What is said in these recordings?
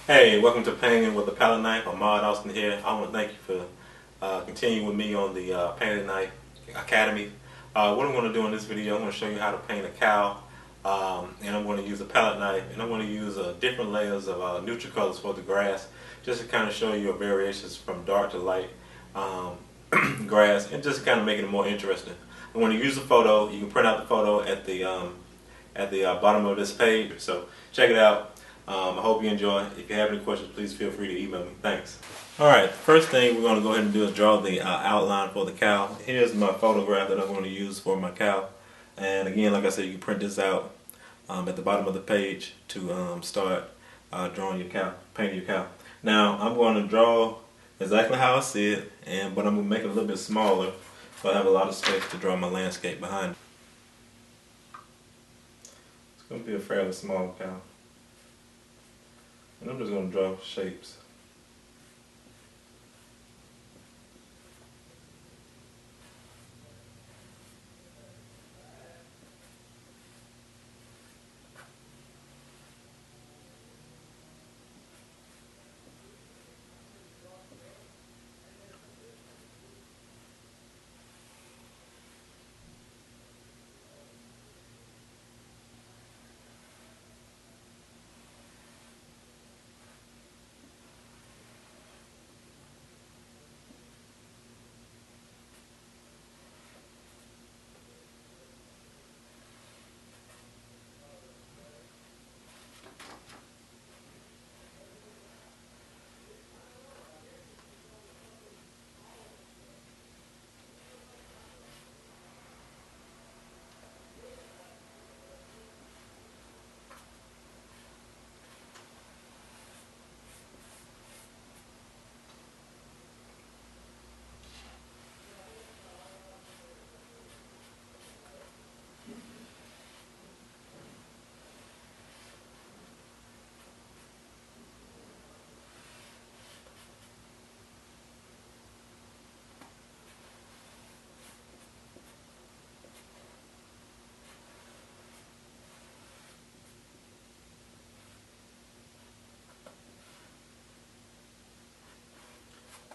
Hey, welcome to Painting with a Palette Knife. I'm Maud Austin here. I want to thank you for continuing with me on the Painting Knife Academy. What I'm going to do in this video, I'm going to show you how to paint a cow, and I'm going to use a palette knife, and I'm going to use different layers of neutral colors for the grass, just to kind of show you variations from dark to light grass, and just kind of making it more interesting. I'm going to use a photo. You can print out the photo at the bottom of this page, so check it out. I hope you enjoy. If you have any questions, please feel free to email me. Thanks. Alright, first thing we're going to go ahead and do is draw the outline for the cow. Here's my photograph that I'm going to use for my cow. And again, like I said, you can print this out at the bottom of the page to start drawing your cow, painting your cow. Now, I'm going to draw exactly how I see it, but I'm going to make it a little bit smaller so I have a lot of space to draw my landscape behind it. It's going to be a fairly small cow. And I'm just going to draw shapes.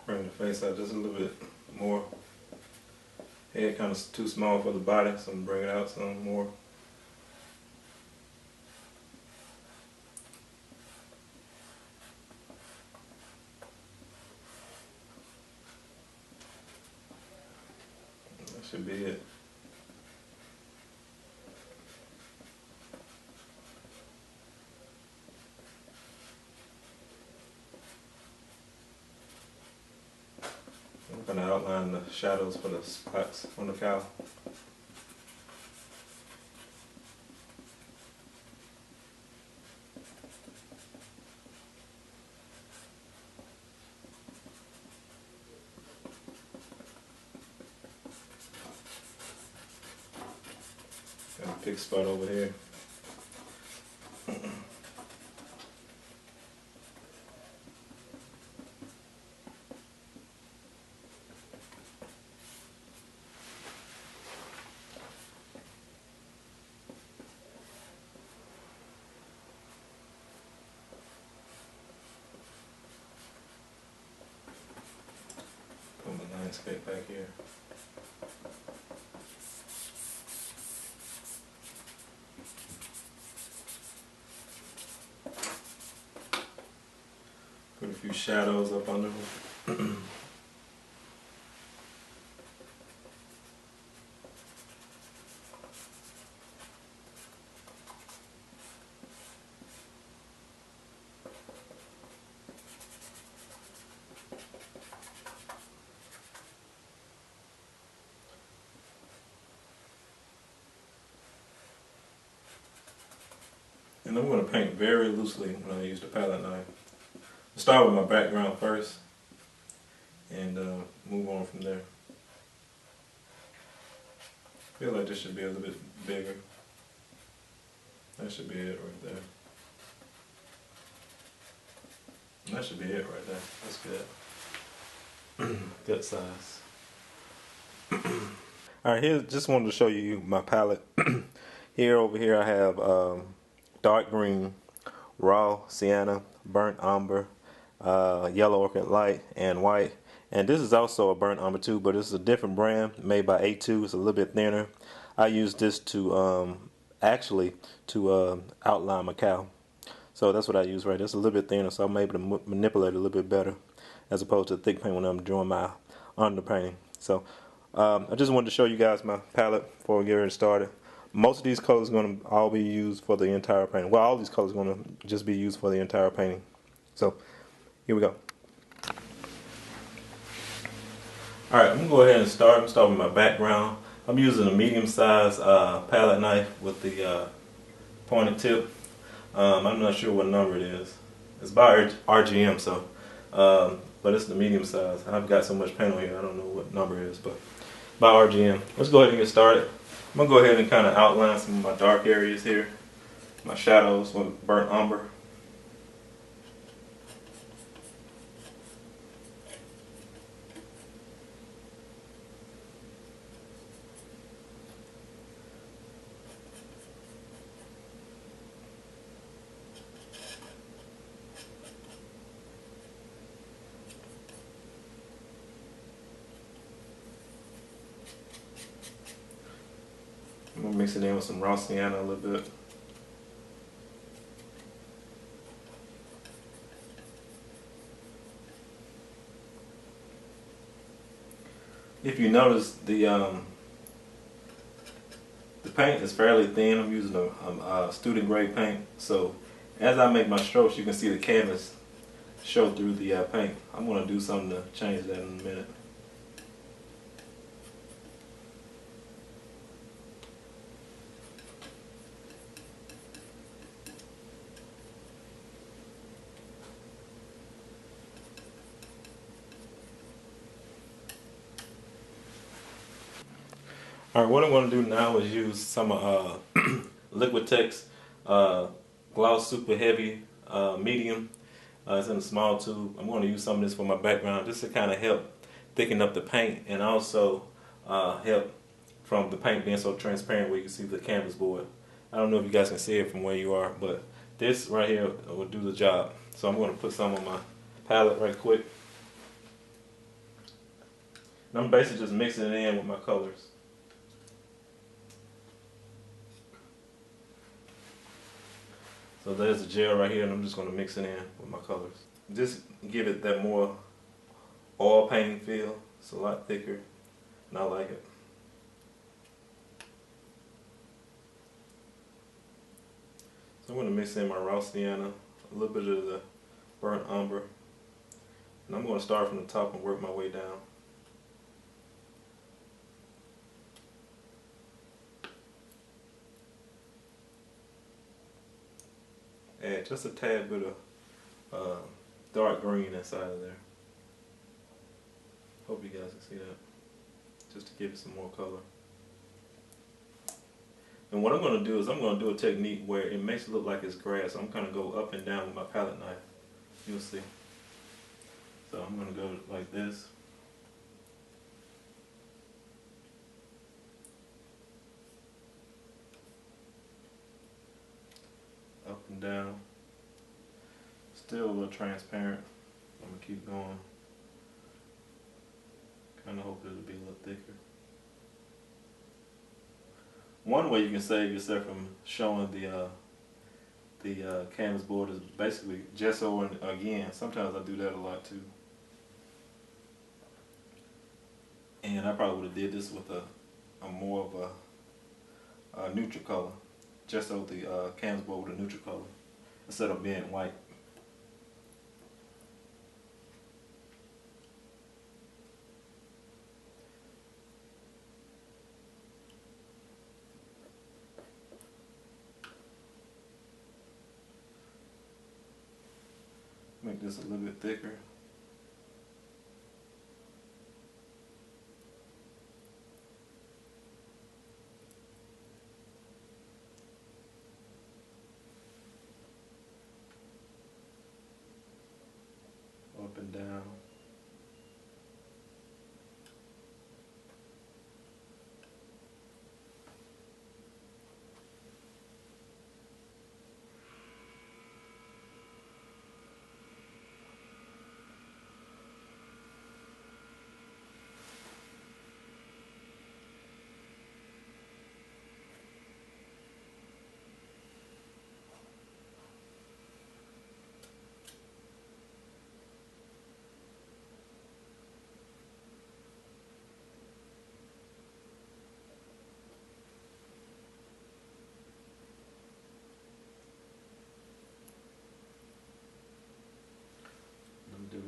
Bring the face out just a little bit more. Head kind of too small for the body, so I'm going to bring it out some more. That should be it. I'm going to outline the shadows for the spots on the cow. Got a big spot over here. Put my landscape back here. Put a few shadows up under them. And I'm going to paint very loosely when I use the palette knife. I'll start with my background first and move on from there. I feel like this should be a little bit bigger. That should be it right there. And that should be it right there. That's good. Good size. Alright, here, just wanted to show you my palette. Over here I have dark green raw sienna, burnt umber, yellow orchid light, and white. And this is also a burnt umber too, but it's a different brand made by A2. It's a little bit thinner. I use this to actually to outline my cow. So that's what I use right there. It's a little bit thinner, so I'm able to manipulate it a little bit better as opposed to thick paint when I'm drawing my underpainting. So I just wanted to show you guys my palette before we get ready to start it. Most of these colors are going to all be used for the entire painting. Well, all these colors are going to just be used for the entire painting. So here we go. Alright, I'm going to go ahead and start. I'm starting with my background. I'm using a medium-sized palette knife with the pointed tip. I'm not sure what number it is. It's by RGM, so but it's the medium size. I've got so much paint on here, I don't know what number it is, but by RGM. Let's go ahead and get started. I'm gonna go ahead and kind of outline some of my dark areas here, my shadows with burnt umber. I'm gonna mix it in with some raw sienna a little bit. If you notice, the paint is fairly thin. I'm using a student grade paint, so as I make my strokes, you can see the canvas show through the paint. I'm gonna do something to change that in a minute. Alright, what I'm going to do now is use some Liquitex Gloss Super Heavy Medium. It's in a small tube. I'm going to use some of this for my background just to kind of help thicken up the paint and also help from the paint being so transparent where you can see the canvas board. I don't know if you guys can see it from where you are, but this right here will do the job. So I'm going to put some on my palette right quick. And I'm basically just mixing it in with my colors. So there's the gel right here, and I'm just going to mix it in with my colors. Just give it that more oil painting feel. It's a lot thicker, and I like it. So I'm going to mix in my raw sienna, a little bit of the burnt umber, and I'm going to start from the top and work my way down. Add just a tad bit of dark green inside of there. Hope you guys can see that. Just to give it some more color. And what I'm going to do is I'm going to do a technique where it makes it look like it's grass. I'm going to go up and down with my palette knife. You'll see. So I'm going to go like this. Up and down. Still a little transparent. I'm going to keep going. Kind of hope it'll be a little thicker. One way you can save yourself from showing the canvas board is basically gesso again. Sometimes I do that a lot too. And I probably would have did this with a more of a neutral color. Gesso the canvas board with a neutral color instead of being white. Make this a little bit thicker. Up and down.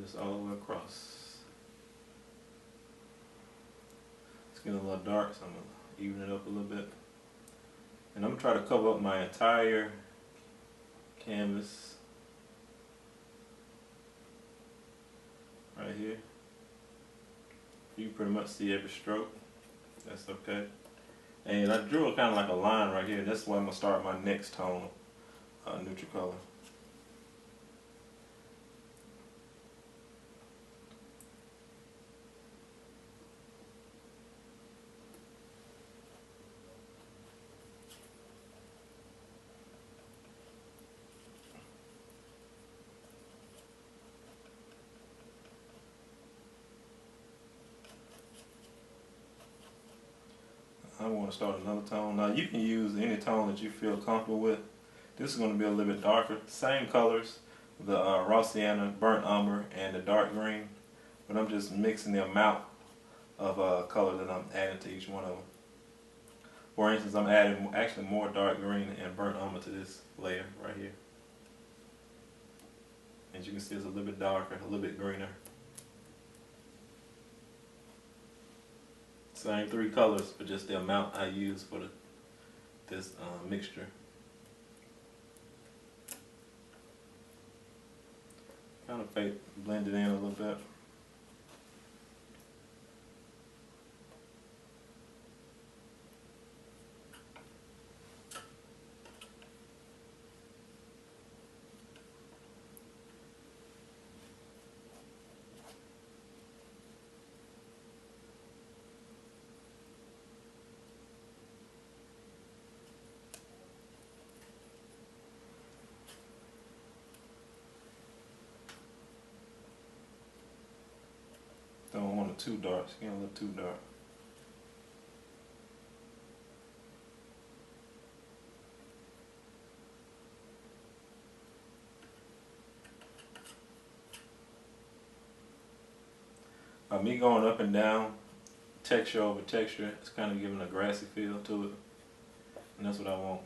this all the way across. It's getting a little dark, so I'm going to even it up a little bit. And I'm going to try to cover up my entire canvas right here. You can pretty much see every stroke. That's okay. And I drew kind of like a line right here. That's where I'm going to start my next tone, neutral color. I want to start another tone. Now you can use any tone that you feel comfortable with. This is going to be a little bit darker. Same colors, the raw sienna, burnt umber, and the dark green. But I'm just mixing the amount of color that I'm adding to each one of them. For instance, I'm adding actually more dark green and burnt umber to this layer right here. As you can see, it's a little bit darker, a little bit greener. Same three colors, but just the amount I use for this mixture. Kind of blend it in a little bit. Don't want it too dark, it's getting a little too dark. Me going up and down, texture over texture, it's kind of giving a grassy feel to it. And that's what I want.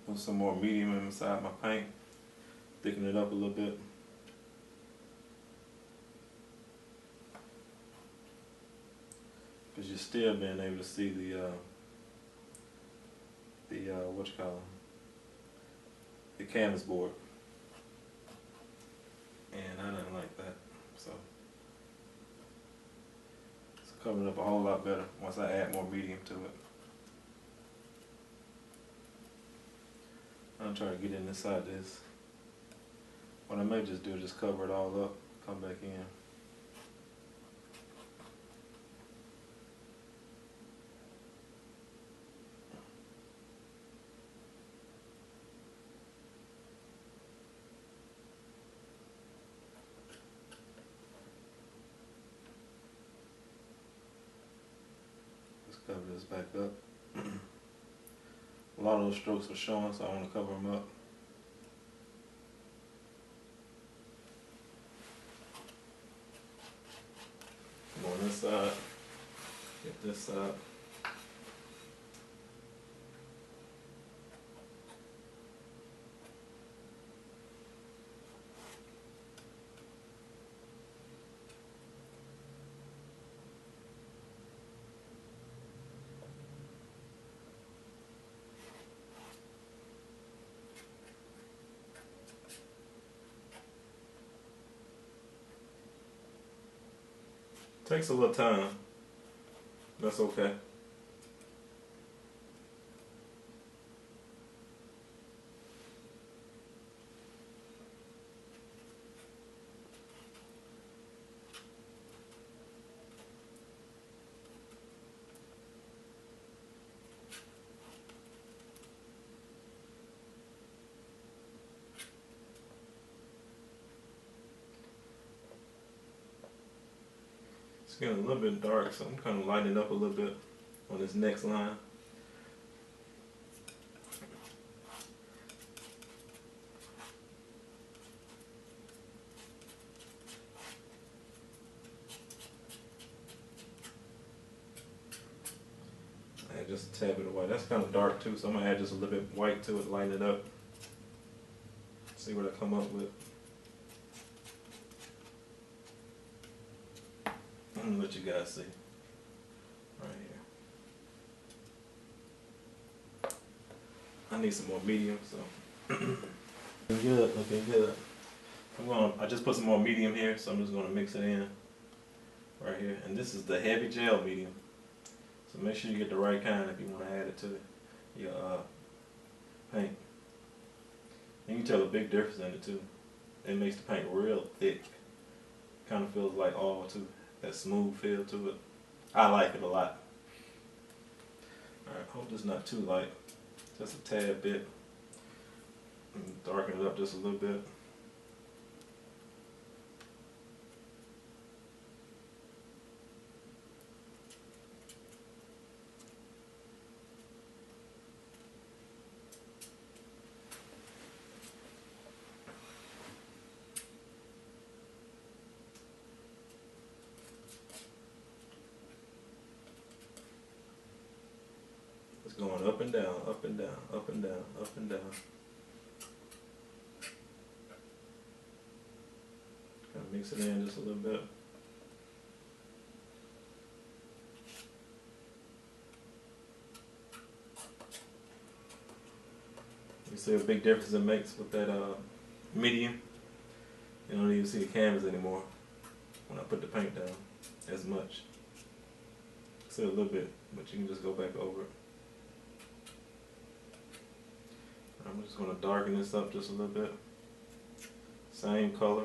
Put some more medium inside my paint, thicken it up a little bit. Because you're still being able to see the the canvas board, and I didn't like that, so it's coming up a whole lot better once I add more medium to it. I'm trying to get in inside this. What I may just do is just cover it all up, come back in. Just cover this back up. A lot of those strokes are showing, so I want to cover them up. Go on this side, get this side. Takes a little time. That's okay. getting a little bit dark, so I'm kind of lightening up a little bit on this next line. Add just a tad bit of white. That's kind of dark too, so I'm gonna add just a little bit of white to it, lighten it up. See what I come up with. I'm gonna let you guys see. Right here. I need some more medium, so looking good, looking good. I just put some more medium here, so I'm just gonna mix it in right here. And this is the heavy gel medium. So make sure you get the right kind if you want to add it to your paint. And you can tell a big difference in it too. It makes the paint real thick. Kind of feels like oil too. That smooth feel to it. I like it a lot. Alright, hope it's not too light. Just a tad bit. And darken it up just a little bit. It's going up and down, up and down, up and down, up and down. Kind of mix it in just a little bit. You see a big difference it makes with that medium. You don't even see the canvas anymore when I put the paint down as much. See a little bit, but you can just go back over it. I'm just going to darken this up just a little bit. Same color.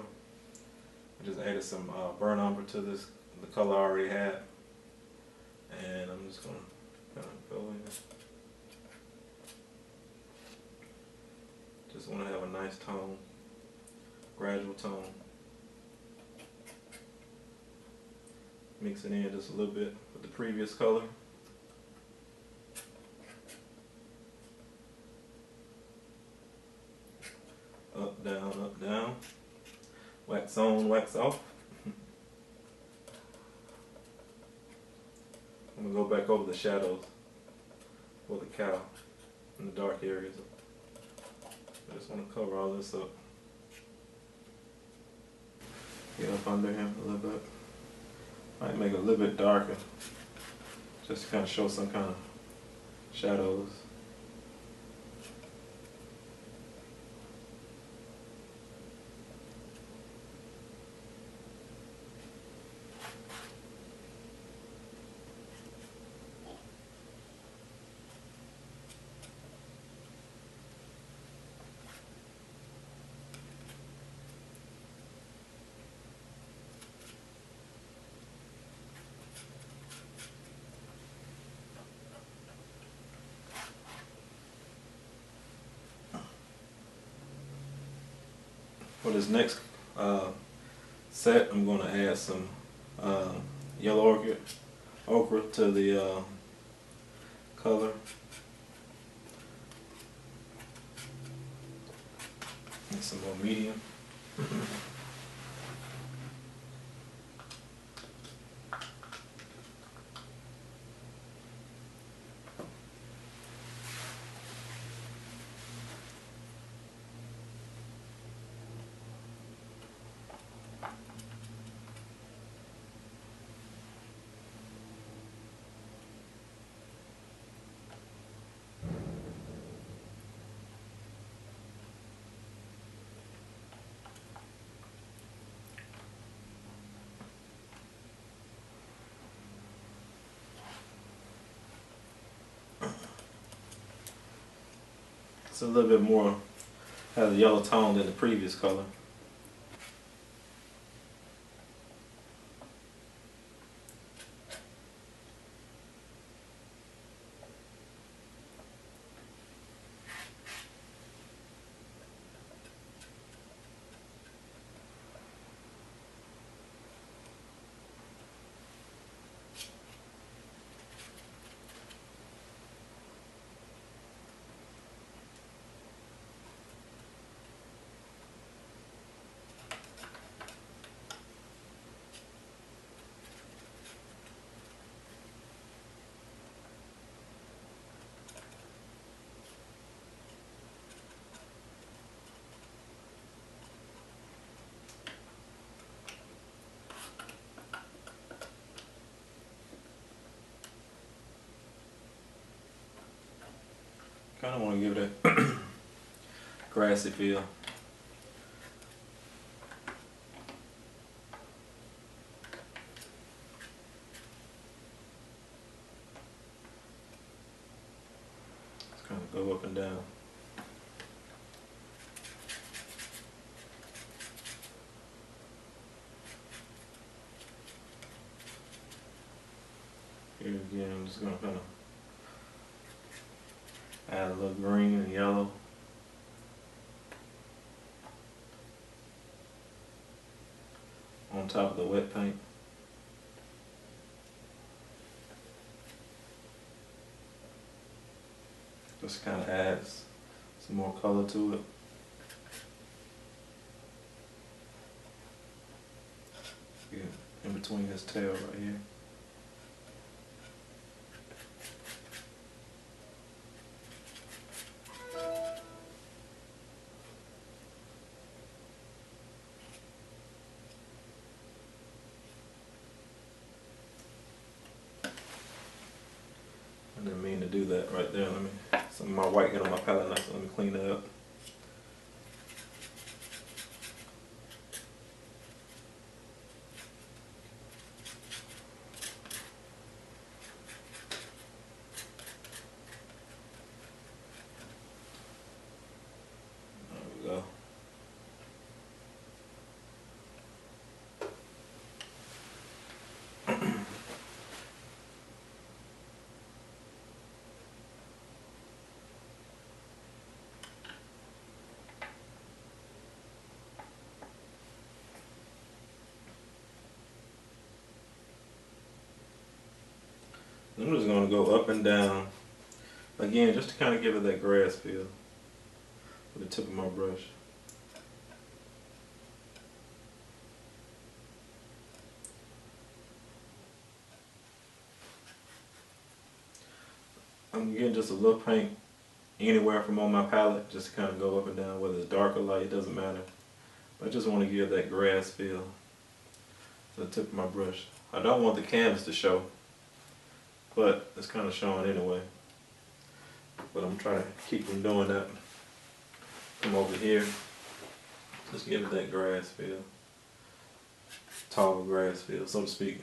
I just added some burnt umber to this, the color I already had. And I'm just going to kind of go in. Just want to have a nice tone, gradual tone. Mix it in just a little bit with the previous color. Up, down, up, down. Wax on, wax off. I'm going to go back over the shadows for the cow in the dark areas. I just want to cover all this up. Get up under him a little bit. Might make it a little bit darker. Just to kind of show some kind of shadows. For this next set, I'm going to add some yellow ochre to the color. And some more medium. It's a little bit more, has a yellow tone than the previous color. Kind of want to give it a grassy feel. Just kind of go up and down. Here again, I'm just going to kind of add a little green and yellow. On top of the wet paint. Just kind of adds some more color to it. Yeah, in between his tail right here. I didn't mean to do that right there. Some of my white got on my palette knife, so let me clean that up. There we go. I'm just going to go up and down, again, just to kind of give it that grass feel with the tip of my brush. I'm getting just a little paint anywhere from on my palette, just to kind of go up and down, whether it's dark or light, it doesn't matter. But I just want to give that grass feel to the tip of my brush. I don't want the canvas to show, but it's kind of showing anyway. But I'm trying to keep from doing that. Come over here, just give it that grass feel, tall grass feel, so to speak.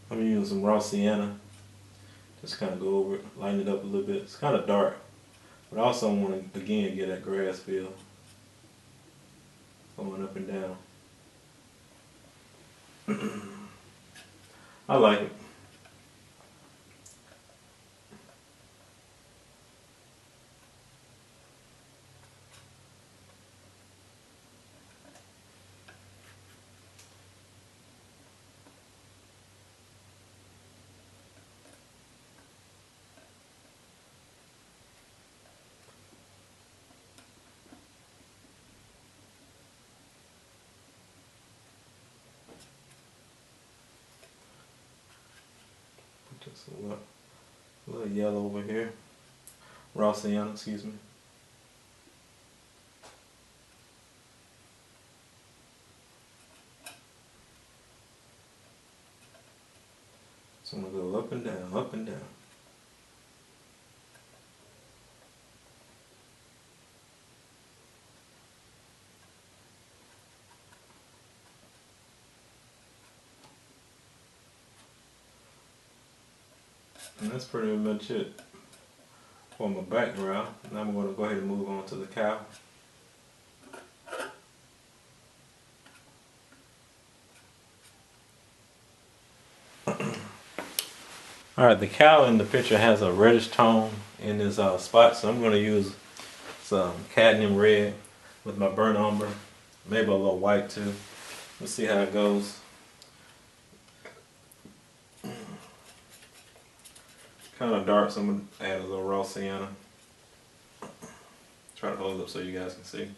I'm using some raw sienna. Just kind of go over it, lighten it up a little bit. It's kind of dark, but I also want to, again, get that grass feel going up and down. I like it. Just a little yellow over here. Raw sienna, excuse me. So I'm going to go up and down, up and down. And that's pretty much it. for my background. Now I'm going to go ahead and move on to the cow. Alright, the cow in the picture has a reddish tone in his spot, so I'm going to use some cadmium red with my burnt umber, maybe a little white too. Let's see how it goes. Kind of dark, so I'm going to add a little raw sienna. Try to hold it up so you guys can see.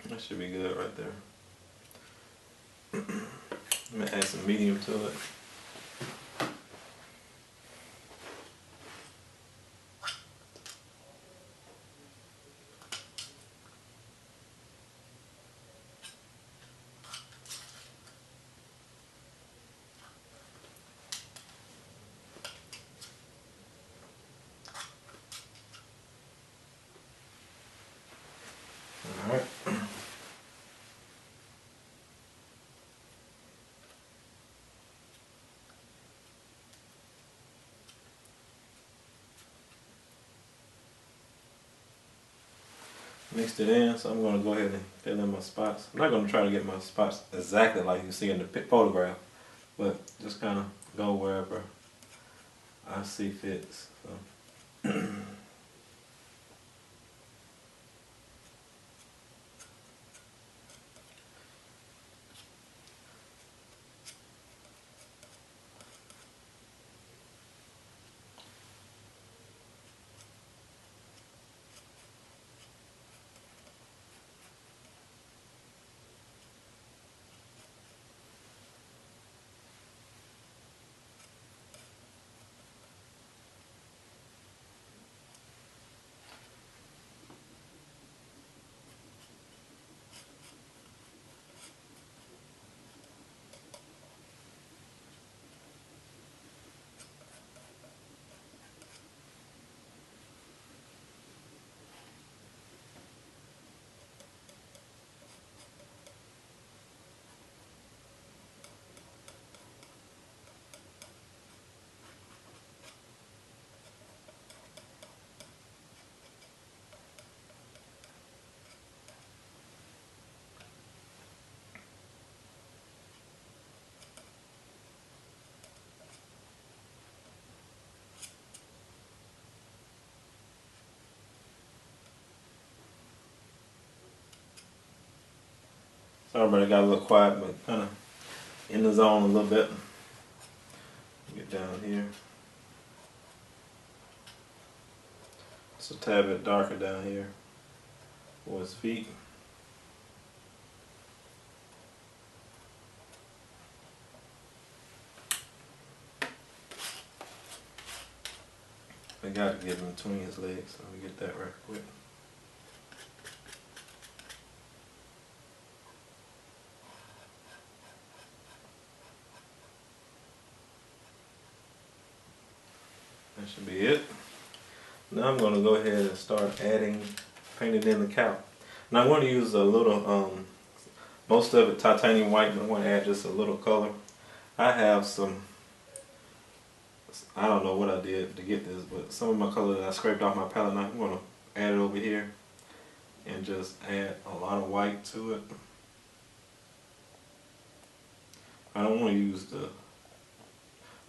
That should be good right there. I'm going to add some medium to it. Alright. Mixed it in, so I'm going to go ahead and fill in my spots. I'm not going to try to get my spots exactly like you see in the photograph, but just kind of go wherever I see fits. So. Sorry, but I got a little quiet, but kind of in the zone a little bit. Get down here. It's a tad bit darker down here for his feet. I got to get in between his legs, so let me get that right quick. That should be it. Now I'm going to go ahead and start adding, painting in the cow. Now I'm going to use a little, most of it titanium white, but I'm going to add just a little color. I have some, I don't know what I did to get this, but some of my color that I scraped off my palette knife, I'm going to add it over here and just add a lot of white to it. I don't want to use the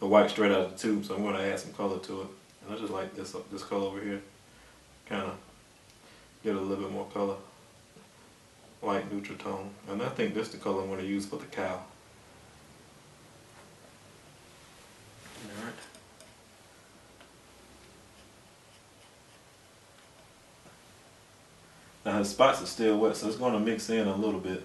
white straight out of the tube, so I'm going to add some color to it. And I just like this color over here. Kind of get a little bit more color. Light neutral tone. And I think this is the color I'm going to use for the cow. Alright. Now his spots are still wet, so it's going to mix in a little bit.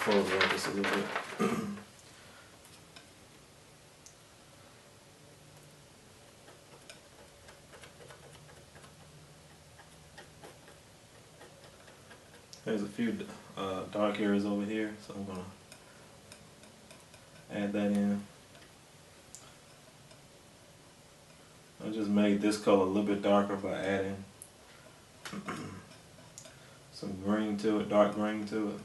close it up just a little bit. There's a few dark areas over here, so I'm gonna add that in. I just made this color a little bit darker by adding some green to it, dark green to it.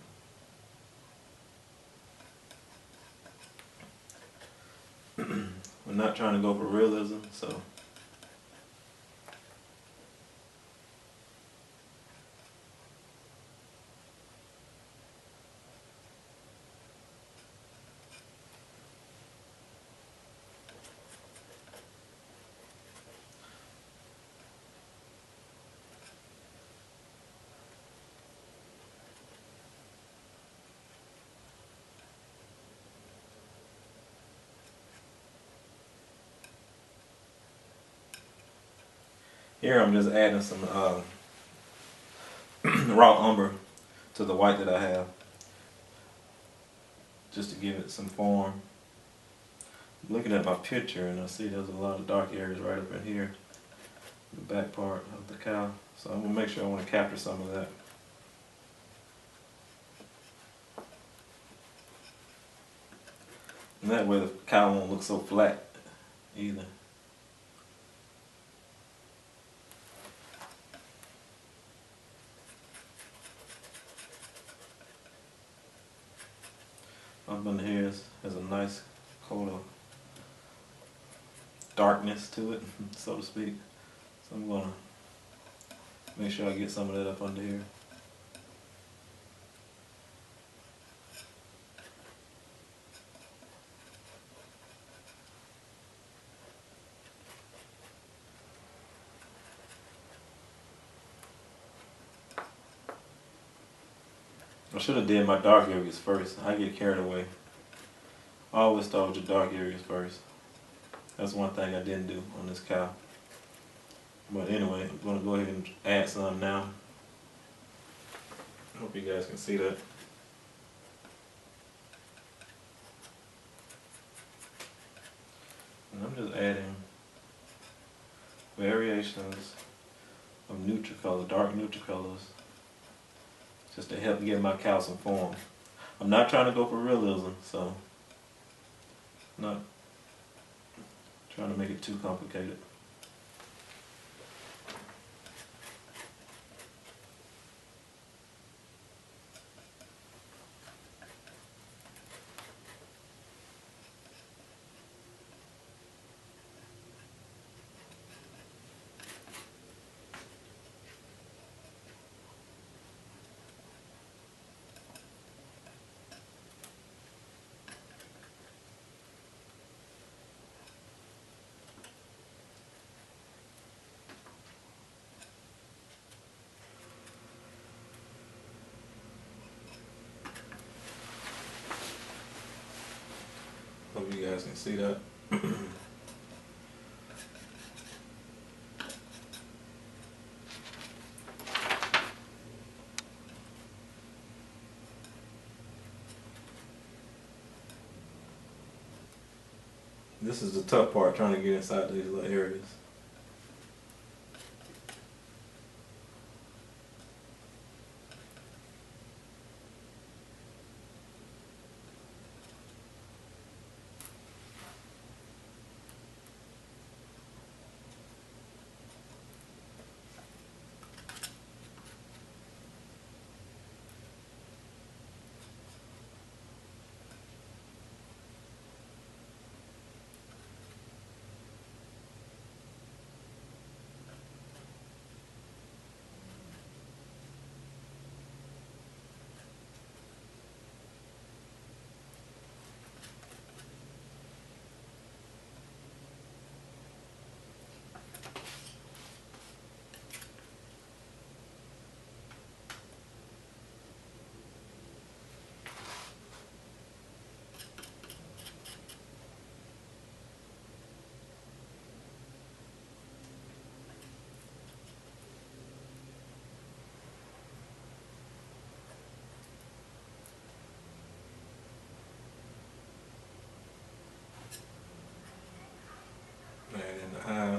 We're not trying to go for realism, so here I'm just adding some raw umber to the white that I have, just to give it some form. I'm looking at my picture and I see there's a lot of dark areas right up in here, the back part of the cow. So I'm gonna make sure I want to capture some of that. And that way the cow won't look so flat either. Up in here has a nice coat of darkness to it, so to speak. So I'm gonna make sure I get some of that up under here. I should have did my dark areas first. I get carried away. I always start with the dark areas first. That's one thing I didn't do on this cow. But anyway, I'm going to go ahead and add some now. I hope you guys can see that. And I'm just adding variations of neutral color, dark neutral colors, just to help get my cow some form. I'm not trying to go for realism, so I'm not trying to make it too complicated. Hope you guys can see that. This is the tough part, trying to get inside these little areas.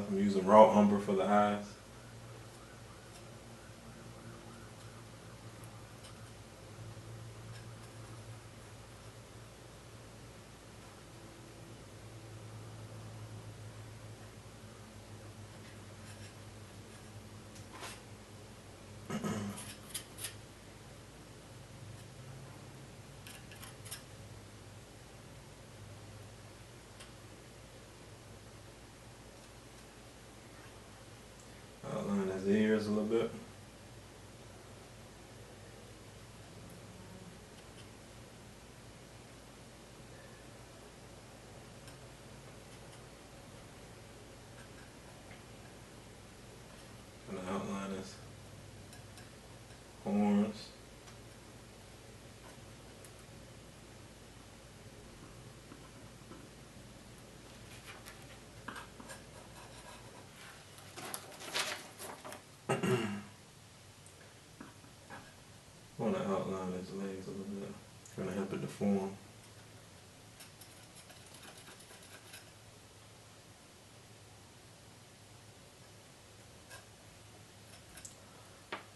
I'm using raw umber for the eyes. Outline his ears a little bit. Gonna outline his horns. I want to outline his legs a little bit. Gonna help it to form.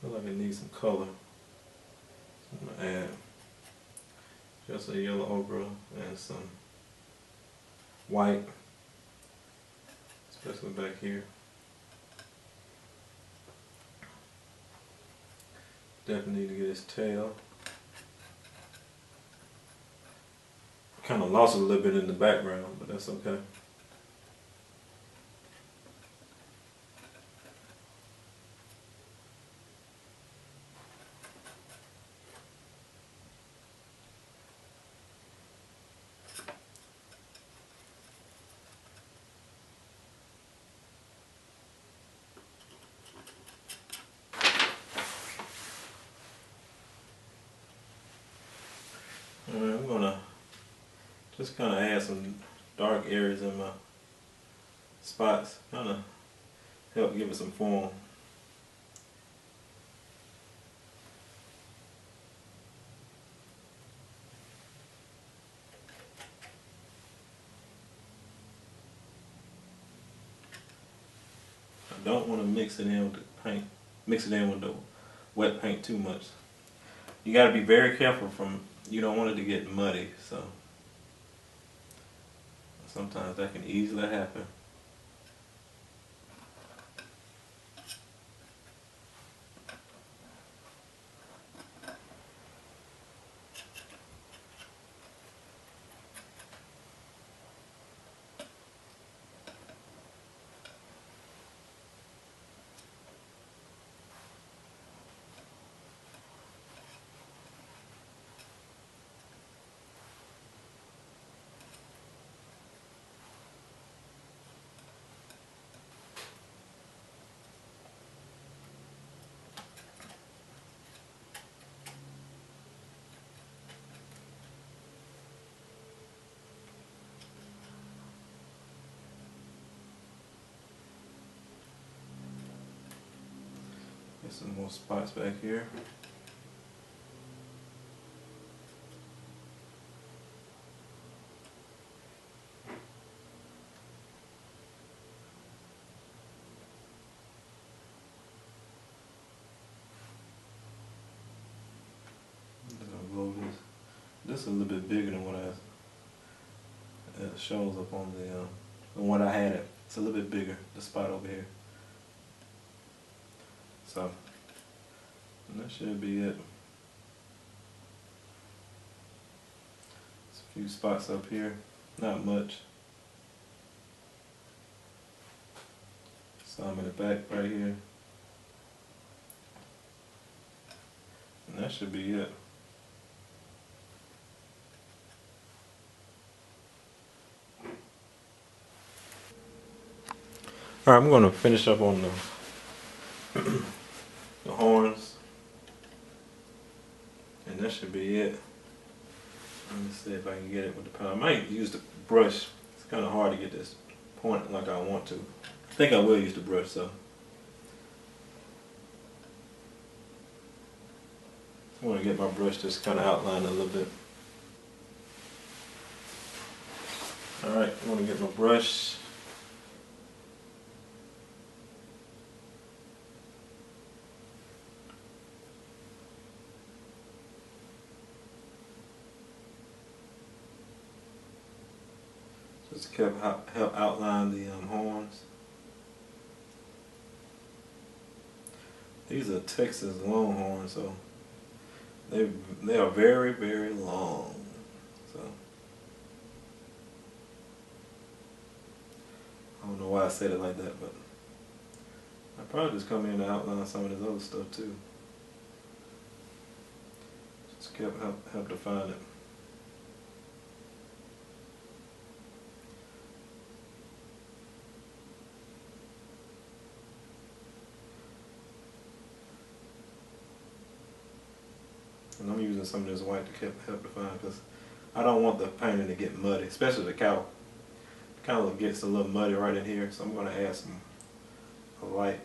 Feel like it needs some color. So I'm gonna add just a yellow ochre and some white, especially back here. Definitely need to get his tail. Kind of lost it a little bit in the background, but that's okay. Alright, I'm gonna just kind of add some dark areas in my spots, kind of help give it some form. I don't want to mix it in with the paint, mix it in with the wet paint too much. You got to be very careful you don't want it to get muddy, so sometimes that can easily happen. Get some more spots back here. This is a little bit bigger than what it shows up on the one I had it. It's a little bit bigger, the spot over here. So that should be it. There's a few spots up here, not much. Some in the back right here. And that should be it. Alright, I'm going to finish up on the horns. And that should be it. Let me see if I can get it with the pen. I might use the brush. It's kind of hard to get this point like I want to. I think I will use the brush, so. I want to get my brush just kind of outlined a little bit. Alright, I want to get my brush. Just to help outline the horns. These are Texas Longhorns, so they are very, very long. So I don't know why I said it like that, but I probably just come in to outline some of this other stuff too. Just help define it. And I'm using some of this white to help define, because I don't want the painting to get muddy, especially the cow. It kind of gets a little muddy right in here, so I'm going to add a light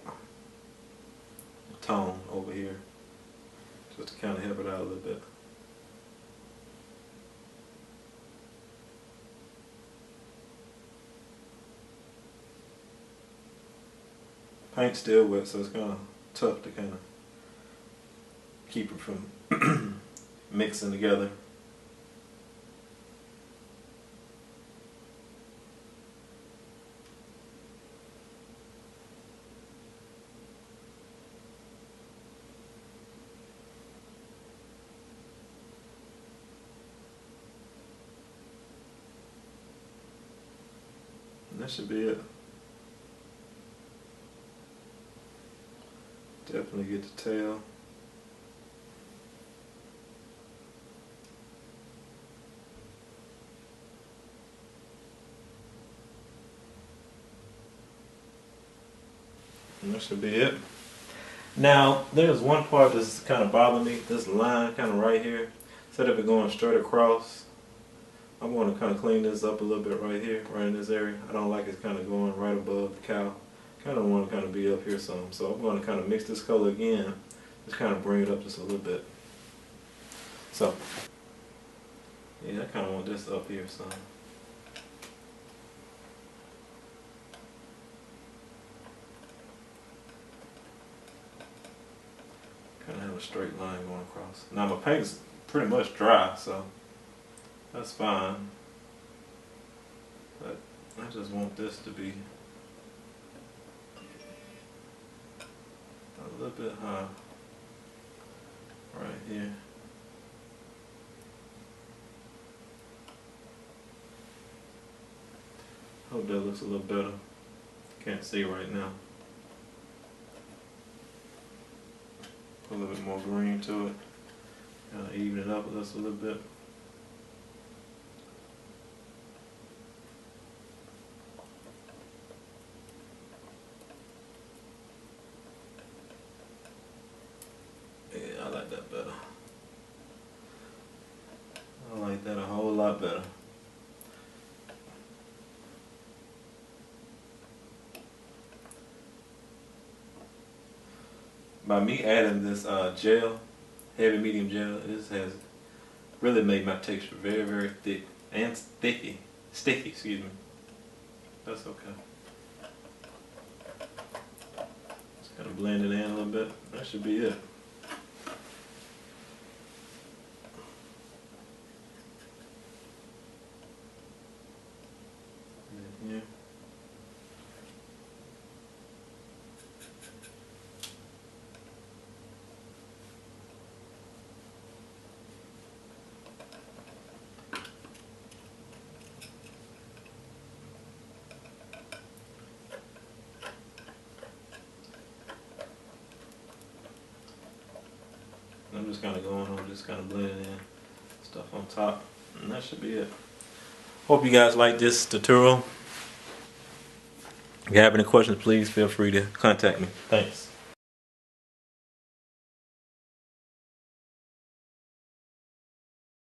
tone over here just to kind of help it out a little bit. Paint's still wet, so it's kind of tough to kind of keep it from mixing together. And that should be it. Definitely get the tail. And that should be it. Now, there's one part that's kind of bothering me. This line kind of right here. Instead of it going straight across, I'm going to kind of clean this up a little bit right here, right in this area. I don't like it kind of going right above the cow. Kind of want to kind of be up here some. So I'm going to kind of mix this color again. Just kind of bring it up just a little bit. So, yeah, I kind of want this up here some. Kind of have a straight line going across. Now my paint's pretty much dry, so that's fine. But I just want this to be a little bit high right here. Hope that looks a little better. Can't see right now. Put a little bit more green to it. Kind of even it up just a little bit. Yeah, I like that better. I like that a whole lot better. By me adding this gel, heavy medium gel, this has really made my texture very, very thick and sticky, excuse me. That's okay. Just kind of blend it in a little bit. That should be it. Yeah. I'm just kind of going over, just kind of blending in stuff on top, and that should be it. Hope you guys like this tutorial. If you have any questions, please feel free to contact me. Thanks.